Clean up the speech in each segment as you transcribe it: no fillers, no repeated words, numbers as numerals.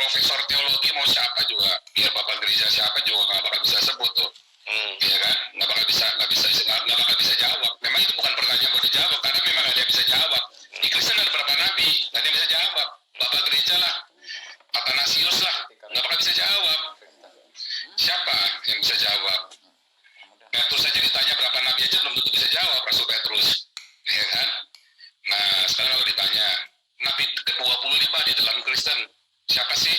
profesor teologi mau siapa juga, biar bapak gereja siapa juga nggak bakal bisa sebut tuh. Ya kan, nggak bakal bisa jawab. Memang itu bukan pertanyaan mau dijawab, karena memang nggak ada yang bisa jawab. Di Kristen ada berapa nabi, nggak ada yang bisa jawab. Bapak gereja lah, Athanasius lah, nggak bakal bisa jawab. Siapa yang bisa jawab? Petrus saja ditanya berapa nabi aja belum tentu bisa jawab, Rasul Petrus, ya kan? Nah, sekarang kalau ditanya nabi ke-25 di dalam Kristen siapa sih?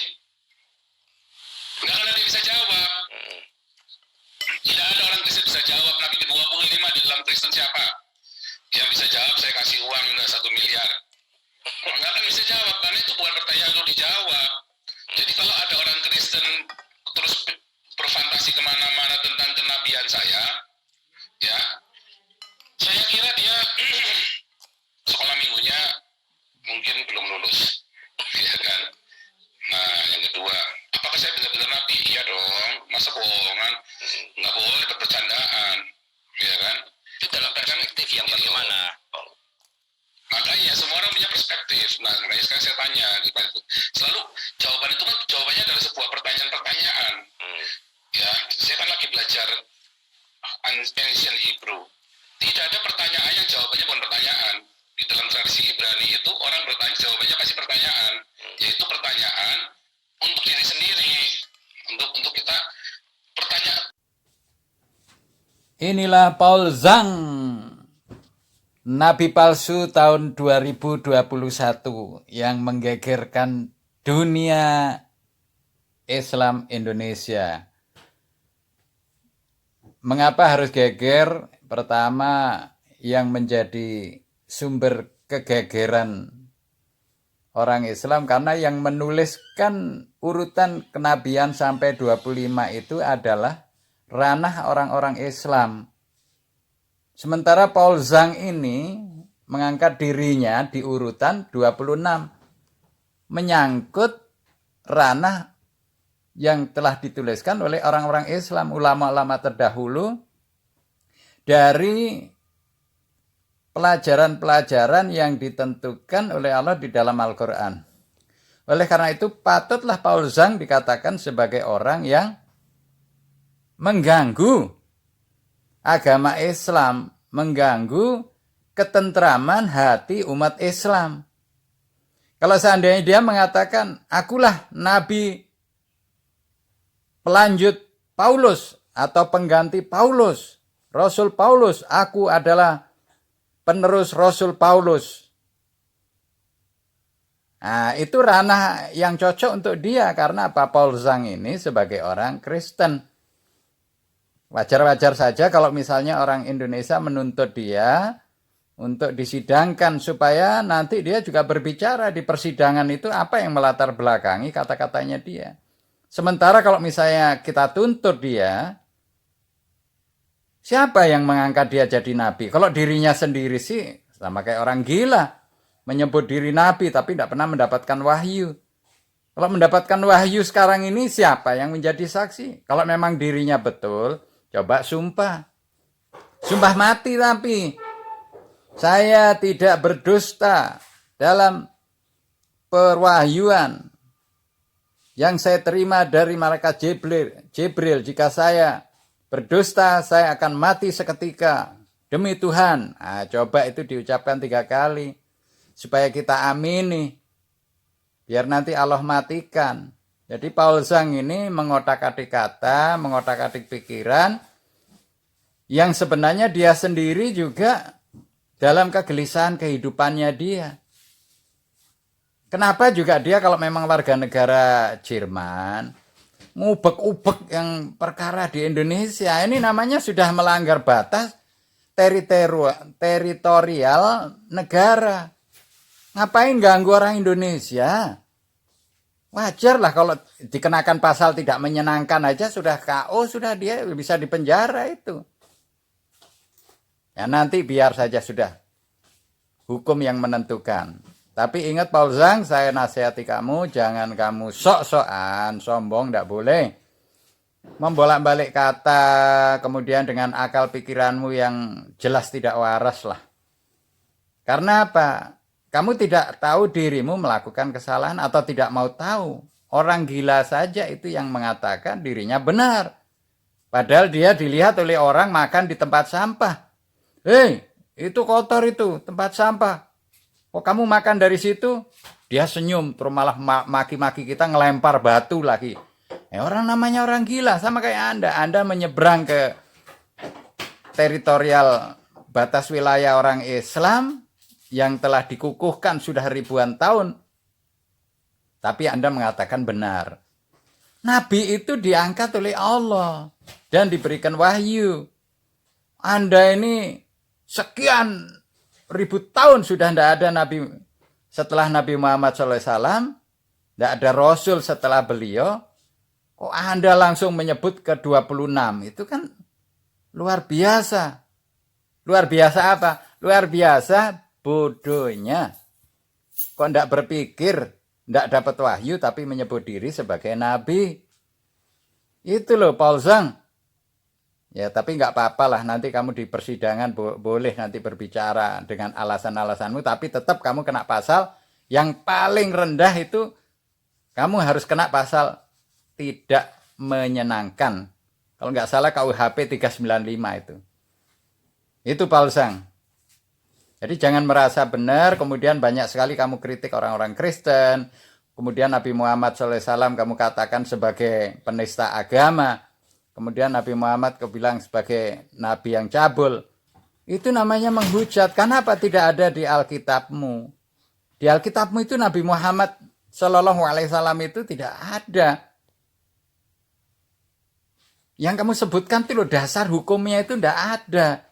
Nggak ada yang bisa jawab. Tidak ada orang Kristen bisa jawab nabi ke-25 di dalam Kristen siapa. Yang bisa jawab saya kasih uang 1 miliar. Nggak akan bisa jawab, karena itu bukan pertanyaan lo dijawab. Jadi kalau ada orang Kristen terus berfantasi kemana-mana tentang kenabian saya, ya, saya kira dia sekolah minggunya mungkin belum lulus, ya kan. Nah, yang kedua, apakah saya benar-benar nabi? Iya dong, masa bohongan? Nggak boleh bercandaan, ya kan. Itu dalam perspektif yang bagaimana? Makanya semua orang punya perspektif. Nah, makanya sekarang saya tanya, selalu jawaban itu kan jawabannya adalah sebuah pertanyaan-pertanyaan. Ya, saya kan lagi belajar ancient Hebrew. Tidak ada pertanyaan yang jawabannya bukan pertanyaan. Di dalam tradisi Ibrani itu orang bertanya, jawabannya pasti pertanyaan, yaitu pertanyaan untuk diri sendiri, untuk kita bertanya. Inilah Paul Zhang, nabi palsu tahun 2021 yang menggegerkan dunia Islam Indonesia. Mengapa harus geger? Pertama, yang menjadi sumber kegegeran orang Islam, karena yang menuliskan urutan kenabian sampai 25 itu adalah ranah orang-orang Islam. Sementara Paul Zhang ini mengangkat dirinya di urutan 26, menyangkut ranah yang telah dituliskan oleh orang-orang Islam, ulama-ulama terdahulu, dari pelajaran-pelajaran yang ditentukan oleh Allah di dalam Al-Quran. Oleh karena itu, patutlah Paul Zhang dikatakan sebagai orang yang mengganggu agama Islam, mengganggu ketentraman hati umat Islam. Kalau seandainya dia mengatakan, akulah nabi pelanjut Paulus atau pengganti Paulus, Rasul Paulus, aku adalah penerus Rasul Paulus. Nah, itu ranah yang cocok untuk dia, karena apa? Paul Zhang ini sebagai orang Kristen. Wajar-wajar saja kalau misalnya orang Indonesia menuntut dia untuk disidangkan, supaya nanti dia juga berbicara di persidangan itu apa yang melatar belakangi kata-katanya dia. Sementara kalau misalnya kita tuntut dia, siapa yang mengangkat dia jadi nabi? Kalau dirinya sendiri sih sama kayak orang gila, menyebut diri nabi tapi tidak pernah mendapatkan wahyu. Kalau mendapatkan wahyu sekarang ini, siapa yang menjadi saksi? Kalau memang dirinya betul, coba sumpah. Sumpah mati tapi saya tidak berdusta dalam perwahyuan yang saya terima dari malaikat Jibril. Jika saya berdusta, saya akan mati seketika. Demi Tuhan. Nah, coba itu diucapkan 3 kali. Supaya kita amini. Biar nanti Allah matikan. Jadi Paul Zhang ini mengotak-atik kata, mengotak-atik pikiran, yang sebenarnya dia sendiri juga dalam kegelisahan kehidupannya dia. Kenapa juga dia kalau memang warga negara Jerman, ngubek-ubek yang perkara di Indonesia, ini namanya sudah melanggar batas teritorial negara. Ngapain ganggu orang Indonesia? Wajar lah kalau dikenakan pasal tidak menyenangkan aja sudah KO, sudah dia bisa dipenjara itu. Ya nanti biar saja sudah hukum yang menentukan. Tapi ingat Paul Zhang, saya nasihati kamu, jangan kamu sok-sokan, sombong, tidak boleh. Membolak-balik kata, kemudian dengan akal pikiranmu yang jelas tidak waras lah. Karena apa? Kamu tidak tahu dirimu melakukan kesalahan atau tidak mau tahu. Orang gila saja itu yang mengatakan dirinya benar. Padahal dia dilihat oleh orang makan di tempat sampah. Hei, itu kotor itu, tempat sampah. Kok kamu makan dari situ? Dia senyum, terus malah maki-maki kita, ngelempar batu lagi. Orang namanya orang gila, sama kayak Anda. Anda menyeberang ke teritorial batas wilayah orang Islam yang telah dikukuhkan sudah ribuan tahun. Tapi Anda mengatakan benar. Nabi itu diangkat oleh Allah dan diberikan wahyu. Anda ini sekian ribu tahun sudah tidak ada Nabi setelah Nabi Muhammad SAW. Tidak ada Rasul setelah beliau. Kok Anda langsung menyebut ke 26? Itu kan luar biasa. Luar biasa apa? Luar biasa bodohnya. Kok tidak berpikir, tidak dapat wahyu tapi menyebut diri sebagai nabi. Itu loh Paul Zhang. Ya tapi nggak apa-apa lah, nanti kamu di persidangan boleh nanti berbicara dengan alasan-alasanmu, tapi tetap kamu kena pasal yang paling rendah itu, kamu harus kena pasal tidak menyenangkan. Kalau nggak salah KUHP 395 itu. Itu Paul Zhang. Jadi jangan merasa benar, kemudian banyak sekali kamu kritik orang-orang Kristen, kemudian Nabi Muhammad SAW kamu katakan sebagai penista agama, kemudian Nabi Muhammad kau bilang sebagai nabi yang cabul. Itu namanya menghujat. Kenapa tidak ada di Alkitabmu? Di Alkitabmu itu Nabi Muhammad SAW itu tidak ada. Yang kamu sebutkan itu loh, dasar hukumnya itu tidak ada.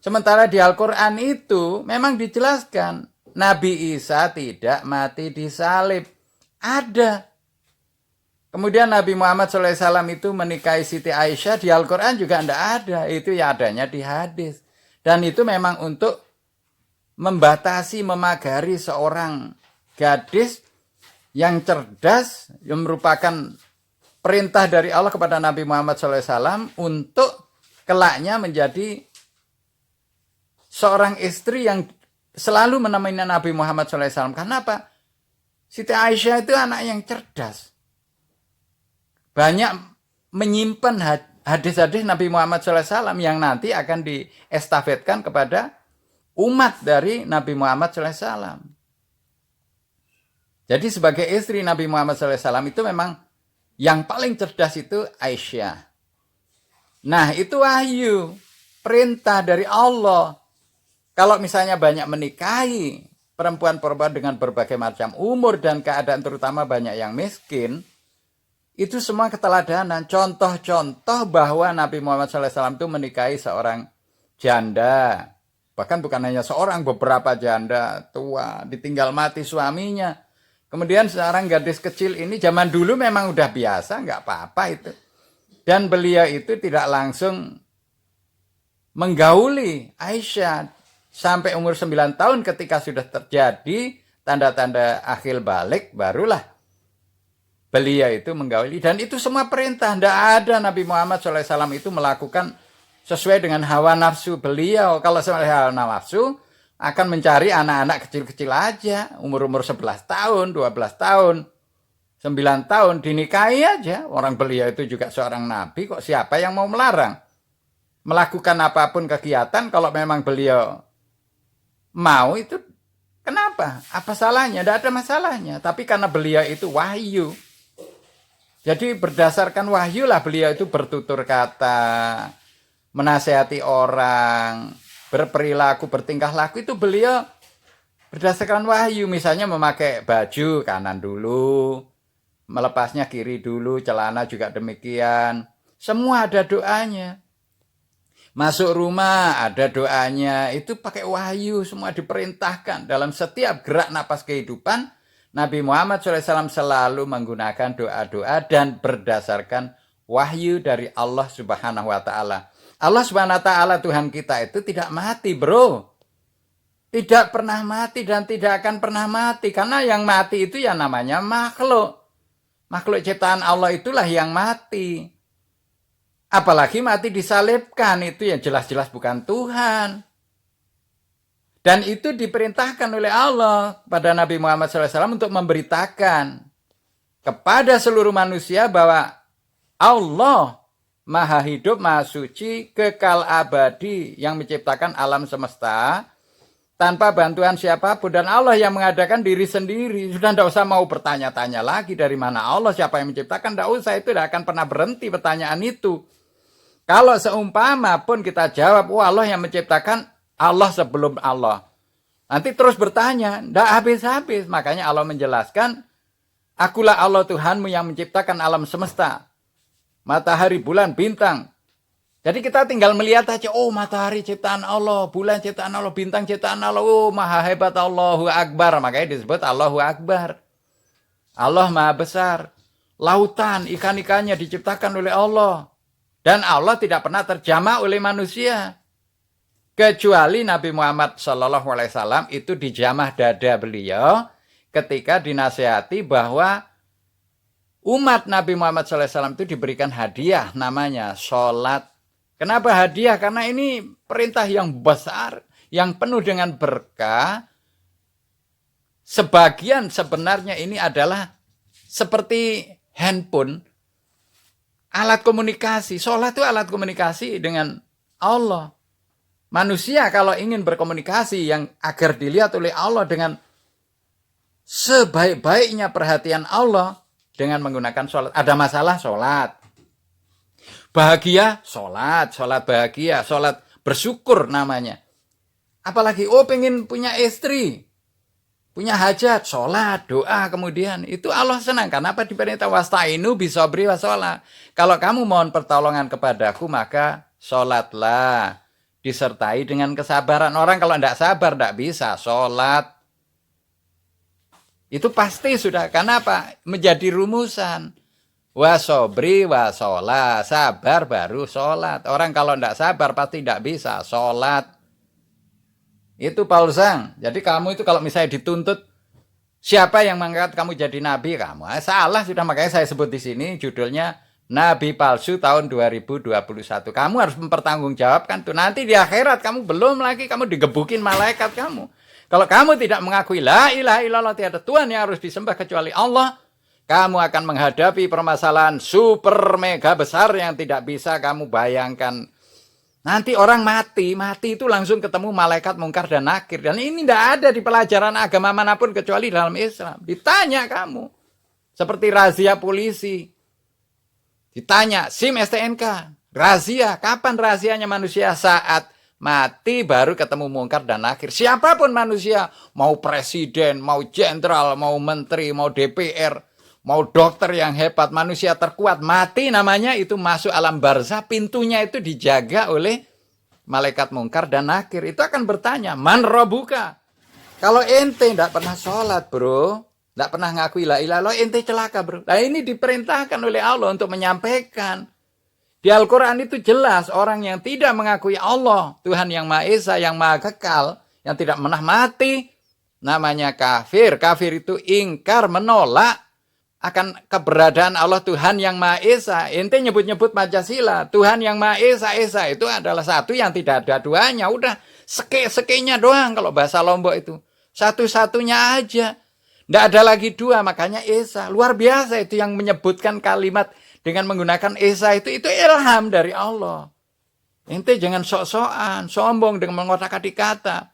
Sementara di Al-Quran itu memang dijelaskan Nabi Isa tidak mati disalib. Ada. Kemudian Nabi Muhammad SAW itu menikahi Siti Aisyah, di Al-Quran juga tidak ada. Itu ya adanya di hadis. Dan itu memang untuk membatasi, memagari seorang gadis yang cerdas, yang merupakan perintah dari Allah kepada Nabi Muhammad SAW untuk kelaknya menjadi seorang istri yang selalu menemani Nabi Muhammad SAW. Kenapa? Siti Aisyah itu anak yang cerdas. Banyak menyimpan hadis-hadis Nabi Muhammad SAW yang nanti akan diestafetkan kepada umat dari Nabi Muhammad SAW. Jadi sebagai istri Nabi Muhammad SAW itu memang yang paling cerdas itu Aisyah. Nah itu wahyu, perintah dari Allah. Kalau misalnya banyak menikahi perempuan-perempuan dengan berbagai macam umur dan keadaan, terutama banyak yang miskin, itu semua keteladanan. Contoh-contoh bahwa Nabi Muhammad SAW itu menikahi seorang janda. Bahkan bukan hanya seorang, beberapa janda tua, ditinggal mati suaminya. Kemudian seorang gadis kecil ini zaman dulu memang udah biasa, nggak apa-apa itu. Dan beliau itu tidak langsung menggauli Aisyah. Sampai umur 9 tahun ketika sudah terjadi tanda-tanda akhil balik, barulah beliau itu menggauli. Dan itu semua perintah. Tidak ada Nabi Muhammad SAW itu melakukan sesuai dengan hawa nafsu beliau. Kalau sesuai hawa nafsu, akan mencari anak-anak kecil-kecil aja. Umur-umur 11 tahun, 12 tahun, 9 tahun, dinikahi aja. Orang beliau itu juga seorang nabi, kok siapa yang mau melarang? Melakukan apapun kegiatan, kalau memang beliau mau itu, kenapa? Apa salahnya? Tidak ada masalahnya. Tapi karena beliau itu wahyu. Jadi berdasarkan wahyu lah beliau itu bertutur kata, menasehati orang, berperilaku, bertingkah laku itu beliau berdasarkan wahyu. Misalnya memakai baju kanan dulu, melepasnya kiri dulu, celana juga demikian. Semua ada doanya. Masuk rumah ada doanya, itu pakai wahyu, semua diperintahkan. Dalam setiap gerak napas kehidupan, Nabi Muhammad SAW selalu menggunakan doa-doa dan berdasarkan wahyu dari Allah Subhanahu wa Ta'ala. Allah Subhanahu wa Ta'ala, Tuhan kita itu tidak mati, bro. Tidak pernah mati dan tidak akan pernah mati. Karena yang mati itu ya namanya makhluk. Makhluk ciptaan Allah itulah yang mati. Apalagi mati disalibkan, itu yang jelas-jelas bukan Tuhan. Dan itu diperintahkan oleh Allah pada Nabi Muhammad SAW untuk memberitakan. kepada seluruh manusia bahwa Allah Maha Hidup, Maha Suci, kekal abadi yang menciptakan alam semesta tanpa bantuan siapapun, dan Allah yang mengadakan diri sendiri. Sudah tidak usah mau bertanya-tanya lagi dari mana Allah, siapa yang menciptakan, tidak usah, itu tidak akan pernah berhenti pertanyaan itu. Kalau seumpama pun kita jawab, oh Allah yang menciptakan, Allah sebelum Allah, nanti terus bertanya, tidak habis-habis. Makanya Allah menjelaskan, akulah Allah Tuhanmu yang menciptakan alam semesta, matahari, bulan, bintang. Jadi kita tinggal melihat aja, oh matahari ciptaan Allah, bulan ciptaan Allah, bintang ciptaan Allah, oh maha hebat, Allahu Akbar. Makanya disebut Allahu Akbar. Allah maha besar. Lautan, ikan-ikannya diciptakan oleh Allah. Dan Allah tidak pernah terjamah oleh manusia. Kecuali Nabi Muhammad SAW itu dijamah dada beliau ketika dinasihati bahwa umat Nabi Muhammad SAW itu diberikan hadiah namanya sholat. Kenapa hadiah? Karena ini perintah yang besar, yang penuh dengan berkah. Sebagian sebenarnya ini adalah seperti handphone, alat komunikasi. Sholat itu alat komunikasi dengan Allah. Manusia kalau ingin berkomunikasi yang agar dilihat oleh Allah dengan sebaik-baiknya perhatian Allah dengan menggunakan sholat. Ada masalah, sholat. Bahagia, sholat. Sholat bahagia, sholat bersyukur namanya. Apalagi, oh pengen punya istri, punya hajat, sholat, doa kemudian. Itu Allah senang. Kenapa diperintah wasta'inu bisobri wa sholat. Kalau kamu mohon pertolongan kepadaku, maka sholatlah. Disertai dengan kesabaran. Orang kalau tidak sabar, tidak bisa sholat. Itu pasti sudah. Kenapa? Menjadi rumusan. Wasobri wasolat. Sabar baru sholat. Orang kalau tidak sabar pasti tidak bisa sholat. Itu Paul Zhang. Jadi kamu itu kalau misalnya dituntut, siapa yang mengangkat kamu jadi nabi? Kamu salah sudah. Makanya saya sebut di sini judulnya Nabi Palsu tahun 2021. Kamu harus mempertanggungjawabkan tuh. Nanti di akhirat kamu belum lagi, kamu digebukin malaikat kamu. Kalau kamu tidak mengakui la ilaha illallah, tiada Tuhan yang harus disembah kecuali Allah, kamu akan menghadapi permasalahan super mega besar yang tidak bisa kamu bayangkan. Nanti orang mati itu langsung ketemu malaikat mungkar dan nakir. Dan ini tidak ada di pelajaran agama manapun kecuali dalam Islam. Ditanya kamu. Seperti razia polisi. Ditanya, SIM STNK, razia. Kapan razianya manusia? Saat mati baru ketemu mungkar dan nakir. Siapapun manusia, mau presiden, mau jenderal, mau menteri, mau DPR, mau dokter yang hebat, manusia terkuat, mati namanya itu masuk alam barzah, pintunya itu dijaga oleh malaikat mungkar dan nakir. Itu akan bertanya, man robuka? Kalau ente tidak pernah sholat bro, tidak pernah ngakui la ilaha illallah, ente celaka bro. Nah ini diperintahkan oleh Allah untuk menyampaikan. Di Al-Quran itu jelas orang yang tidak mengakui Allah, Tuhan yang Maha Esa, yang Maha Kekal, yang tidak pernah mati, namanya kafir. Kafir itu ingkar, menolak akan keberadaan Allah Tuhan yang Maha Esa. Ente nyebut-nyebut Pancasila, Tuhan yang Maha Esa, Esa itu adalah satu yang tidak ada duanya. Udah seke-sekenya doang kalau bahasa Lombok itu. Satu-satunya aja. Tidak ada lagi dua, makanya Esa. Luar biasa itu yang menyebutkan kalimat dengan menggunakan Esa itu ilham dari Allah. Ente jangan sok-sokan, sombong dengan mengotak-atik kata.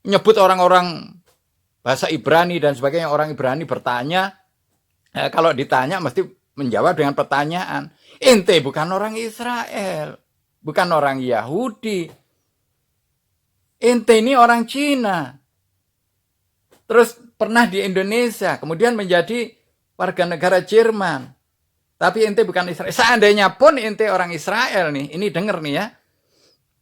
Nyebut orang-orang bahasa Ibrani dan sebagainya, orang Ibrani bertanya, kalau ditanya mesti menjawab dengan pertanyaan. Ente bukan orang Israel, bukan orang Yahudi. Ente ini orang Cina. Terus pernah di Indonesia, kemudian menjadi warga negara Jerman. Tapi ente bukan Israel. Seandainya pun ente orang Israel nih, ini denger nih ya.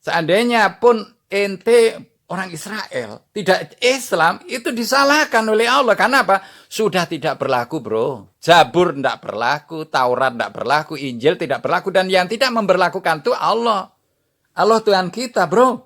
Seandainya pun ente orang Israel, tidak Islam, itu disalahkan oleh Allah. Karena apa? Sudah tidak berlaku bro. Zabur tidak berlaku, Taurat tidak berlaku, Injil tidak berlaku. Dan yang tidak memberlakukan itu Allah. Allah Tuhan kita bro.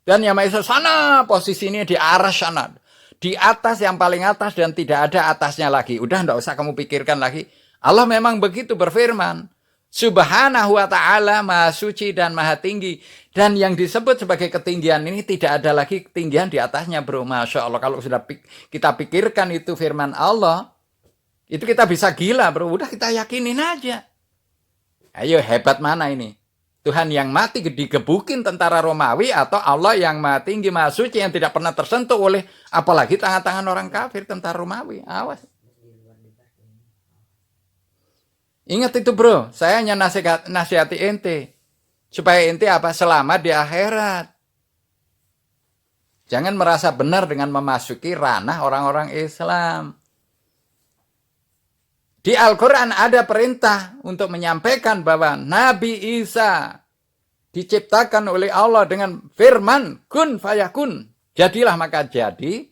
Dan yang Maha Esa sana, posisinya di arah sana. Di atas, yang paling atas dan tidak ada atasnya lagi. Udah tidak usah kamu pikirkan lagi. Allah memang begitu berfirman. Subhanahu wa ta'ala, maha suci dan maha tinggi. Dan yang disebut sebagai ketinggian ini tidak ada lagi ketinggian di atasnya bro. Masya Allah, kalau sudah kita pikirkan itu firman Allah, Itu kita bisa gila, bro. Udah kita yakinin aja. Ayo, hebat mana ini? Tuhan yang mati digebukin tentara Romawi atau Allah yang maha tinggi, maha suci yang tidak pernah tersentuh oleh apalagi tangan-tangan orang kafir, tentara Romawi. Awas. Ingat itu, bro. Saya hanya nasihati ente. Supaya ente apa? Selamat di akhirat. Jangan merasa benar dengan memasuki ranah orang-orang Islam. Di Al-Quran ada perintah untuk menyampaikan bahwa Nabi Isa diciptakan oleh Allah dengan firman kun fayakun. Jadilah maka jadi.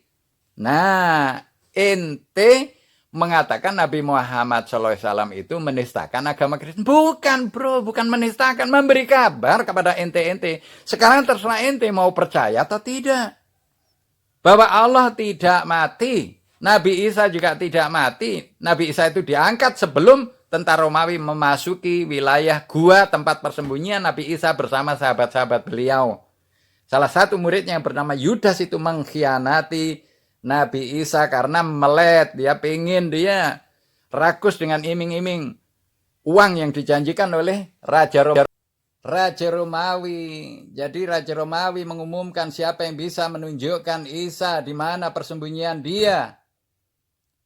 Nah, ente mengatakan Nabi Muhammad SAW itu menistakan agama Kristen. Bukan, bro, bukan menistakan, memberi kabar kepada ente-ente. Sekarang terserah ente mau percaya atau tidak. Bahwa Allah tidak mati. Nabi Isa juga tidak mati. Nabi Isa itu diangkat sebelum tentara Romawi memasuki wilayah gua tempat persembunyian Nabi Isa bersama sahabat-sahabat beliau. Salah satu muridnya yang bernama Yudas itu mengkhianati Nabi Isa karena melet. Dia rakus dengan iming-iming uang yang dijanjikan oleh Raja Romawi. Jadi Raja Romawi mengumumkan siapa yang bisa menunjukkan Isa di mana persembunyian dia.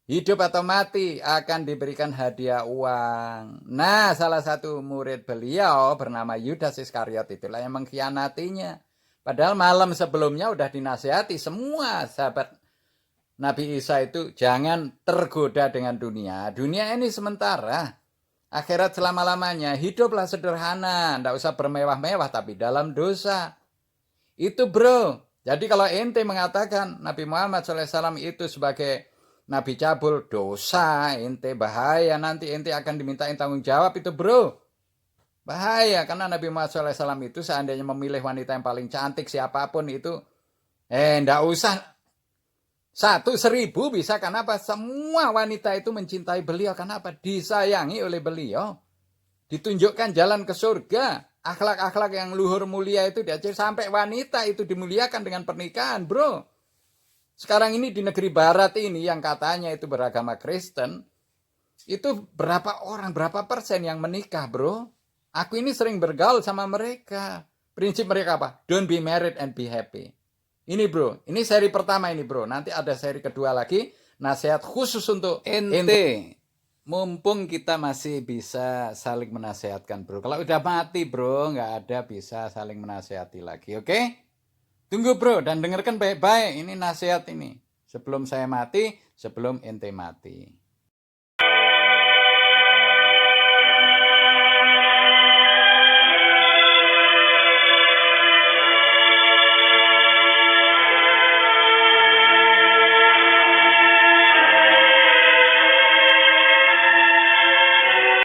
Hidup atau mati akan diberikan hadiah uang. Nah, salah satu murid beliau bernama Yudas Iskariot itulah yang mengkhianatinya. Padahal malam sebelumnya udah dinasihati semua sahabat Nabi Isa itu jangan tergoda dengan dunia. Dunia ini sementara. Akhirat selama-lamanya. Hiduplah sederhana. Nggak usah bermewah-mewah tapi dalam dosa. Itu, bro. Jadi kalau ente mengatakan Nabi Muhammad SAW itu sebagai Nabi cabul, dosa, ente bahaya, nanti ente akan dimintain tanggung jawab itu, bro. Bahaya, karena Nabi Muhammad SAW itu seandainya memilih wanita yang paling cantik siapapun itu, ndak usah 1.000 bisa, kenapa? Semua wanita itu mencintai beliau, kenapa? Disayangi oleh beliau. Ditunjukkan jalan ke surga, akhlak-akhlak yang luhur mulia itu diajar sampai wanita itu dimuliakan dengan pernikahan, bro. Sekarang ini di negeri barat ini yang katanya itu beragama Kristen, itu berapa orang, berapa persen yang menikah, bro? Aku ini sering bergaul sama mereka. Prinsip mereka apa? Don't be married and be happy. Ini, bro, ini seri pertama ini, bro. Nanti ada seri kedua lagi, nasihat khusus untuk ente. Mumpung kita masih bisa saling menasehatkan, bro. Kalau udah mati, bro, nggak ada bisa saling menasehati lagi, oke? Tunggu, bro, dan dengarkan baik-baik ini nasihat ini. Sebelum saya mati, sebelum ente mati.